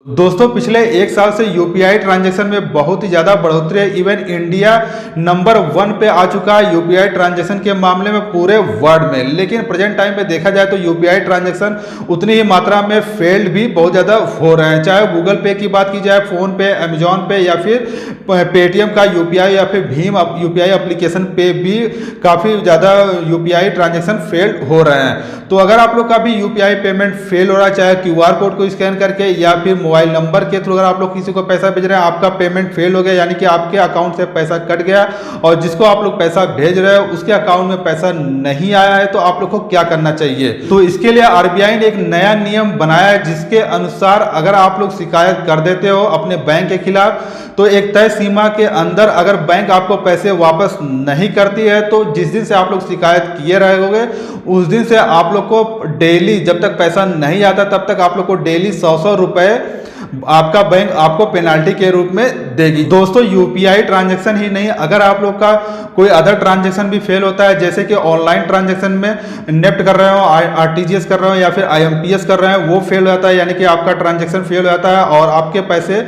दोस्तों पिछले एक साल से यूपीआई ट्रांजैक्शन में बहुत ही ज़्यादा बढ़ोतरी है। इवन इंडिया नंबर 1 पे आ चुका है यूपीआई ट्रांजैक्शन के मामले में पूरे वर्ल्ड में। लेकिन प्रेजेंट टाइम पे देखा जाए तो यूपीआई ट्रांजैक्शन उतनी ही मात्रा में फेल्ड भी बहुत ज़्यादा हो रहे हैं। चाहे गूगल पे की बात की जाए, फ़ोन पे, अमेजॉन पे या फिर पेटीएम का यूपीआई या फिर भीम यूपीआई एप्लीकेशन पे भी काफ़ी ज़्यादा यूपीआई ट्रांजैक्शन फेल्ड हो रहे हैं। तो अगर आप लोग का भी यूपीआई पेमेंट फेल हो रहा है, चाहे क्यूआर कोड को स्कैन करके या फिर मोबाइल नंबर के थ्रू अगर आप लोग किसी को पैसा भेज रहे हैं, आपका पेमेंट फेल हो गया यानी कि आपके अकाउंट से पैसा कट गया और जिसको आप लोग पैसा भेज रहे हो उसके अकाउंट में पैसा नहीं आया है, तो आप लोग को क्या करना चाहिए। तो इसके लिए आरबीआई ने एक नया नियम बनाया है जिसके अनुसार अगर आप लोग शिकायत कर देते हो अपने बैंक के खिलाफ, तो एक तय सीमा के अंदर अगर बैंक आपको पैसे वापस नहीं करती है तो जिस दिन से आप लोग शिकायत किए रहोगे उस दिन से आप लोग को डेली, जब तक पैसा नहीं आता तब तक आप लोग को डेली 100 रुपए आपका बैंक आपको पेनाल्टी के रूप में देगी। दोस्तों यूपीआई ट्रांजैक्शन ही नहीं, अगर आप लोग का कोई अदर ट्रांजैक्शन भी फेल होता है, जैसे कि ऑनलाइन ट्रांजैक्शन में नेफ्ट कर रहे हो, आरटीजीएस कर रहे हो या फिर आईएमपीएस कर रहे हैं, वो फेल हो जाता है यानी कि आपका ट्रांजैक्शन फेल हो जाता है और आपके पैसे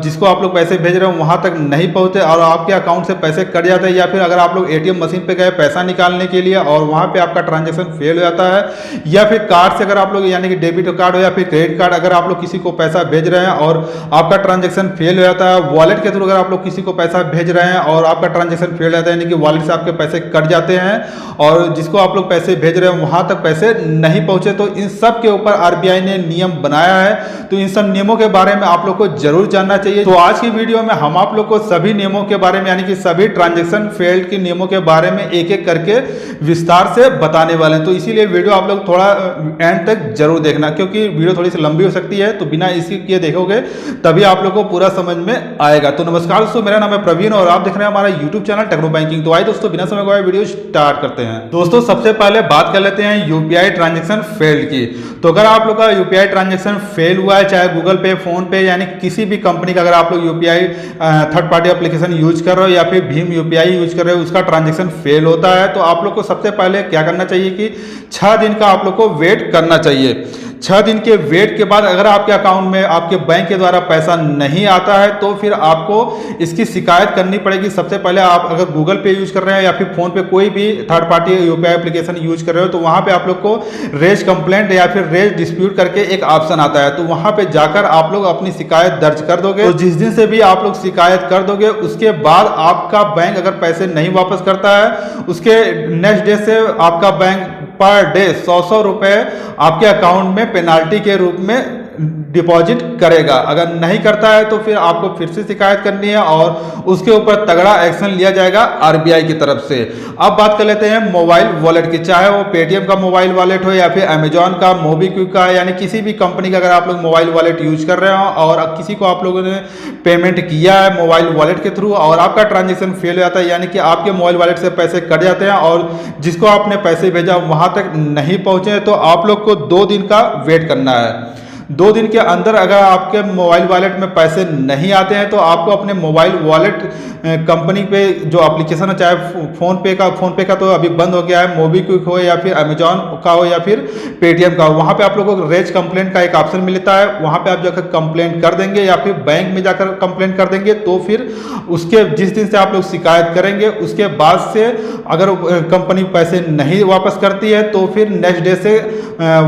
जिसको आप लोग पैसे भेज रहे हो वहां तक नहीं पहुंचते और आपके अकाउंट से पैसे कट जाते हैं। या फिर अगर आप लोग एटीएम मशीन पे गए पैसा निकालने के लिए और वहां पे आपका ट्रांजैक्शन फेल हो जाता है, या फिर कार्ड से अगर आप लोग यानी कि डेबिट कार्ड हो या फिर क्रेडिट कार्ड अगर आप लोग किसी को पैसा भेज रहे हैं और आपका ट्रांजैक्शन फेल हो जाता है, वॉलेट के थ्रू अगर आप लोग किसी को पैसा भेज रहे हैं और आपका ट्रांजैक्शन फेल हो जाता है यानी कि वॉलेट से आपके पैसे कट जाते हैं और जिसको आप लोग पैसे भेज रहे हैं वहां तक पैसे नहीं पहुंचे, तो इन सब के ऊपर आरबीआई ने नियम बनाया है। तो इन सब नियमों के बारे में आप लोग को जरूर जानना चाहिए। तो आज की वीडियो में हम आप लोग को सभी नियमों के बारे में यानी कि सभी ट्रांजैक्शन फेल्ड के नियमों के बारे में एक एक करके विस्तार से बताने वाले हैं। तो इसीलिए वीडियो आप लोग थोड़ा एंड तक जरूर देखना, क्योंकि वीडियो थोड़ी सी लंबी हो सकती है, तो बिना इसी के देखोगे तभी आप लोग को पूरा समझ में आएगा। तो नमस्कार दोस्तों, मेरा नाम है प्रवीण और आप देख रहे हैं हमारा यूट्यूब चैनल टेक्नो बैंकिंग। तो आइए दोस्तों बिना समय गवाए वीडियो स्टार्ट करते हैं। दोस्तों सबसे पहले बात कर लेते हैं यूपीआई ट्रांजैक्शन फेल्ड की। तो अगर आप लोग का यूपीआई ट्रांजैक्शन फेल हुआ है, चाहे गूगल पे, फोन पे यानी किसी भी कंपनी का अगर आप लोग UPI third party application use कर रहे हो या फिर भीम यूपीआई यूज कर रहे हो, उसका ट्रांजैक्शन फेल होता है, तो आप लोग को सबसे पहले क्या करना चाहिए कि 6 दिन का आप लोग को वेट करना चाहिए। 6 दिन के वेट के बाद अगर आपके अकाउंट में आपके बैंक के द्वारा पैसा नहीं आता है तो फिर आपको इसकी शिकायत करनी पड़ेगी। सबसे पहले आप अगर गूगल पे यूज कर रहे हैं या फिर फोन पे कोई भी third party UPI application use कर रहे हो, तो वहां पे आप लोग को रेज कंप्लेंट या फिर रेज डिस्प्यूट करके एक ऑप्शन आता है, तो वहां पे जाकर आप लोग अपनी शिकायत दर्ज कर दोगे। तो जिस दिन से भी आप लोग शिकायत कर दोगे उसके बाद आपका बैंक अगर पैसे नहीं वापस करता है, उसके नेक्स्ट डे से आपका बैंक पर डे 100 रुपए आपके अकाउंट में पेनाल्टी के रूप में डिपॉजिट करेगा। अगर नहीं करता है तो फिर आपको फिर से शिकायत करनी है और उसके ऊपर तगड़ा एक्शन लिया जाएगा आरबीआई की तरफ से। अब बात कर लेते हैं मोबाइल वॉलेट की, चाहे वो पेटीएम का मोबाइल वॉलेट हो या फिर अमेजॉन का, मोबीक्विक का, यानी किसी भी कंपनी का अगर आप लोग मोबाइल वॉलेट यूज कर रहे हो और किसी को आप लोगों ने पेमेंट किया है मोबाइल वॉलेट के थ्रू और आपका ट्रांजेक्शन फेल हो जाता है यानी कि आपके मोबाइल वॉलेट से पैसे कट जाते हैं और जिसको आपने पैसे भेजा वहां तक नहीं पहुंचे, तो आप लोग को 2 दिन का वेट करना है। 2 दिन के अंदर अगर आपके मोबाइल वॉलेट में पैसे नहीं आते हैं तो आपको अपने मोबाइल वॉलेट कंपनी पे जो एप्लीकेशन है, चाहे फोन पे का तो अभी बंद हो गया है, मोबीक्विक हो या फिर अमेजॉन का हो या फिर पेटीएम का हो, वहाँ पे आप लोगों को रेज कंप्लेंट का एक ऑप्शन मिलता है, वहाँ पे आप जाकर कंप्लेंट कर देंगे या फिर बैंक में जाकर कंप्लेंट कर देंगे। तो फिर उसके जिस दिन से आप लोग शिकायत करेंगे उसके बाद से अगर कंपनी पैसे नहीं वापस करती है तो फिर नेक्स्ट डे से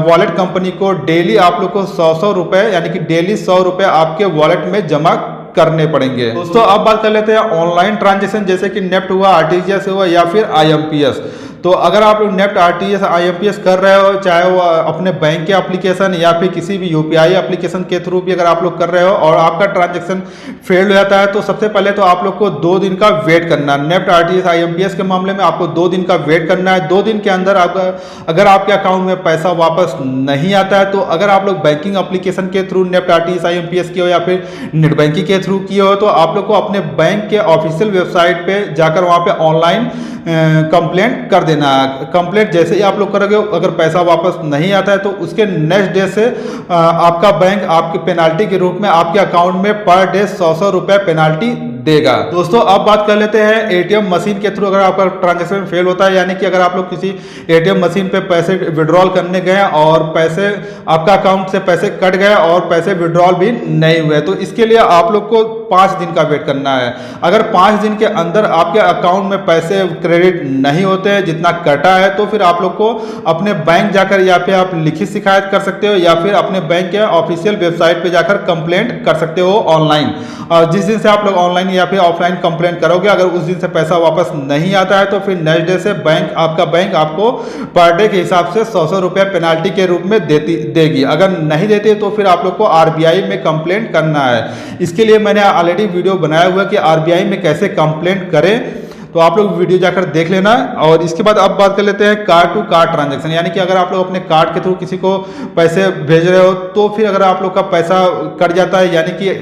वॉलेट कंपनी को डेली आप लोग को 100 रुपए यानी कि डेली 100 रुपए आपके वॉलेट में जमा करने पड़ेंगे। दोस्तों अब बात कर लेते हैं ऑनलाइन ट्रांजैक्शन, जैसे कि नेफ्ट हुआ, आरटीजीएस हुआ या फिर आईएमपीएस। तो अगर आप लोग नेफ्ट, आरटीजीएस, आईएमपीएस कर रहे हो, चाहे वो अपने बैंक के एप्लीकेशन या फिर किसी भी यूपीआई एप्लीकेशन के थ्रू भी अगर आप लोग कर रहे हो और आपका ट्रांजैक्शन फेल हो जाता है, तो सबसे पहले तो आप लोग को 2 दिन का वेट करना है। नेफ्ट, आरटीजीएस, आईएमपीएस के मामले में आपको 2 दिन का वेट करना है। 2 दिन के अंदर आपका अगर आपके अकाउंट में पैसा वापस नहीं आता है, तो अगर आप लोग बैंकिंग एप्लीकेशन के थ्रू नेफ्ट, आरटीजीएस, आईएमपीएस किए हो या फिर नेट बैंकिंग के थ्रू किए हो, तो आप लोग को अपने बैंक के ऑफिशियल वेबसाइट पे जाकर वहाँ पे ऑनलाइन कंप्लेंट कर देना है। कंप्लेंट जैसे ही आप लोग करोगे अगर पैसा वापस नहीं आता है तो उसके नेक्स्ट डे से आपका बैंक आपके पेनाल्टी के रूप में आपके अकाउंट में पर डे 100 रुपए पेनाल्टी देगा। दोस्तों अब बात कर लेते हैं एटीएम मशीन के थ्रू अगर आपका ट्रांजैक्शन फेल होता है, यानी कि अगर आप लोग किसी एटीएम मशीन पे पैसे विड्रॉल करने गए और पैसे आपका अकाउंट से पैसे कट गए और पैसे विड्रॉल भी नहीं हुए, तो इसके लिए आप लोग को 5 दिन का वेट करना है। अगर 5 दिन के अंदर आपके अकाउंट में पैसे क्रेडिट नहीं होते हैं जितना कटा है, तो फिर आप लोग को अपने बैंक जाकर या फिर आप लिखित शिकायत कर सकते हो या फिर अपने बैंक के ऑफिशियल वेबसाइट पे जाकर कंप्लेंट कर सकते हो ऑनलाइन। और जिस दिन से आप लोग ऑनलाइन या फिर ऑफलाइन कंप्लेंट करोगे, अगर उस दिन से पैसा वापस नहीं आता है तो फिर नेक्स्ट डे से आपका बैंक आपको पर डे के हिसाब से 100 रुपये पेनाल्टी के रूप में देगी। अगर नहीं देती तो फिर आप लोग को आरबीआई में कंप्लेंट करना है। इसके लिए मैंने ऑलरेडी वीडियो बनाया हुआ है कि आरबीआई में कैसे कंप्लेंट करें, तो आप लोग वीडियो जाकर देख लेना। और इसके बाद अब बात कर लेते हैं कार्ड टू कार्ड ट्रांजैक्शन, यानी कि अगर आप लोग अपने कार्ड के थ्रू किसी को पैसे भेज रहे हो तो फिर अगर आप लोग का पैसा कट जाता है यानी कि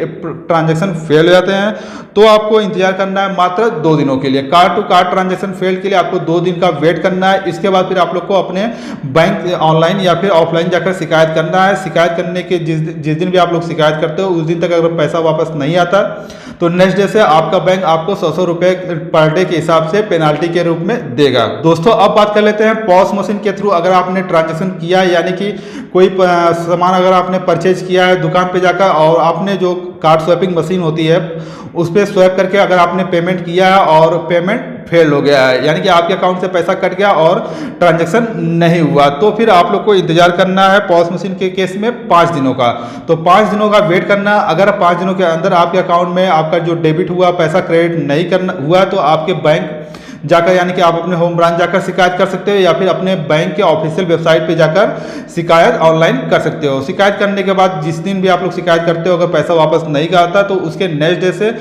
ट्रांजैक्शन फेल हो जाते हैं, तो आपको इंतजार करना है मात्र 2 दिनों के लिए। Card to card transaction fail के लिए आपको 2 दिन का वेट करना है। इसके बाद फिर आप लोग को अपने बैंक ऑनलाइन या फिर ऑफलाइन जाकर शिकायत करना है। शिकायत करने के जिस दिन भी आप लोग शिकायत करते हो उस दिन तक अगर पैसा वापस नहीं आता तो नेक्स्ट डे से आपका बैंक आपको 100 रुपये पर डे के हिसाब से पेनाल्टी के रूप में देगा। दोस्तों अब बात कर लेते हैं पॉस मशीन के थ्रू अगर आपने ट्रांजैक्शन किया, यानी कि कोई सामान अगर आपने परचेज किया है दुकान पे जाकर और आपने जो कार्ड स्वैपिंग मशीन होती है उस पर स्वैप करके अगर आपने पेमेंट किया है और पेमेंट फेल हो गया है, यानी कि आपके अकाउंट से पैसा कट गया और ट्रांजैक्शन नहीं हुआ, तो फिर आप लोग को इंतजार करना है पॉस मशीन के केस में 5 दिनों का। तो 5 दिनों का वेट करना। अगर 5 दिनों के अंदर आपके अकाउंट में आपका जो डेबिट हुआ पैसा क्रेडिट नहीं करना हुआ तो आपके बैंक जाकर, यानी कि आप अपने होम ब्रांच जाकर शिकायत कर सकते हो या फिर अपने बैंक के ऑफिशियल वेबसाइट पे जाकर शिकायत ऑनलाइन कर सकते हो। शिकायत करने के बाद जिस दिन भी आप लोग शिकायत करते हो अगर पैसा वापस नहीं आता तो उसके नेक्स्ट डे से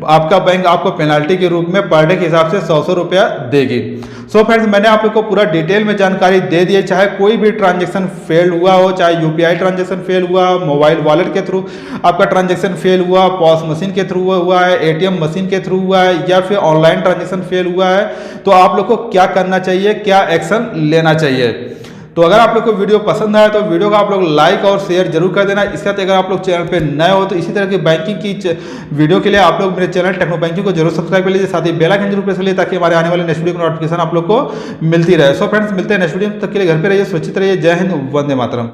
आपका बैंक आपको पेनाल्टी के रूप में पर डे के हिसाब से 100 रुपया देगी। सो फ्रेंड्स, मैंने आप लोग को पूरा डिटेल में जानकारी दे दी है। चाहे कोई भी ट्रांजैक्शन फेल हुआ हो, चाहे यूपीआई ट्रांजैक्शन फेल हुआ, मोबाइल वॉलेट के थ्रू आपका ट्रांजैक्शन फेल हुआ, पॉस मशीन के थ्रू हुआ है, एटीएम मशीन के थ्रू हुआ है या फिर ऑनलाइन ट्रांजैक्शन फेल हुआ है, तो आप लोग को क्या करना चाहिए, क्या एक्शन लेना चाहिए। तो अगर आप लोग को वीडियो पसंद आया तो वीडियो को आप लोग लाइक और शेयर जरूर कर देना। इसके साथ अगर आप लोग चैनल पे नए हो तो इसी तरह की बैंकिंग की वीडियो के लिए आप लोग मेरे चैनल टेक्नो बैंकिंग को जरूर सब्सक्राइब कर लीजिए, साथ ही बेल आइकन जरूर प्रेस कर लीजिए ताकि हमारे आने वाले नेक्स्ट वीडियो की नोटिफिकेशन आप लोग को मिलती रहे। सो फ्रेंड्स, मिलते हैं नेक्स्ट वीडियो, तब के लिए घर पे रहिए, सुरक्षित रहिए। जय हिंद, वंदे मातरम।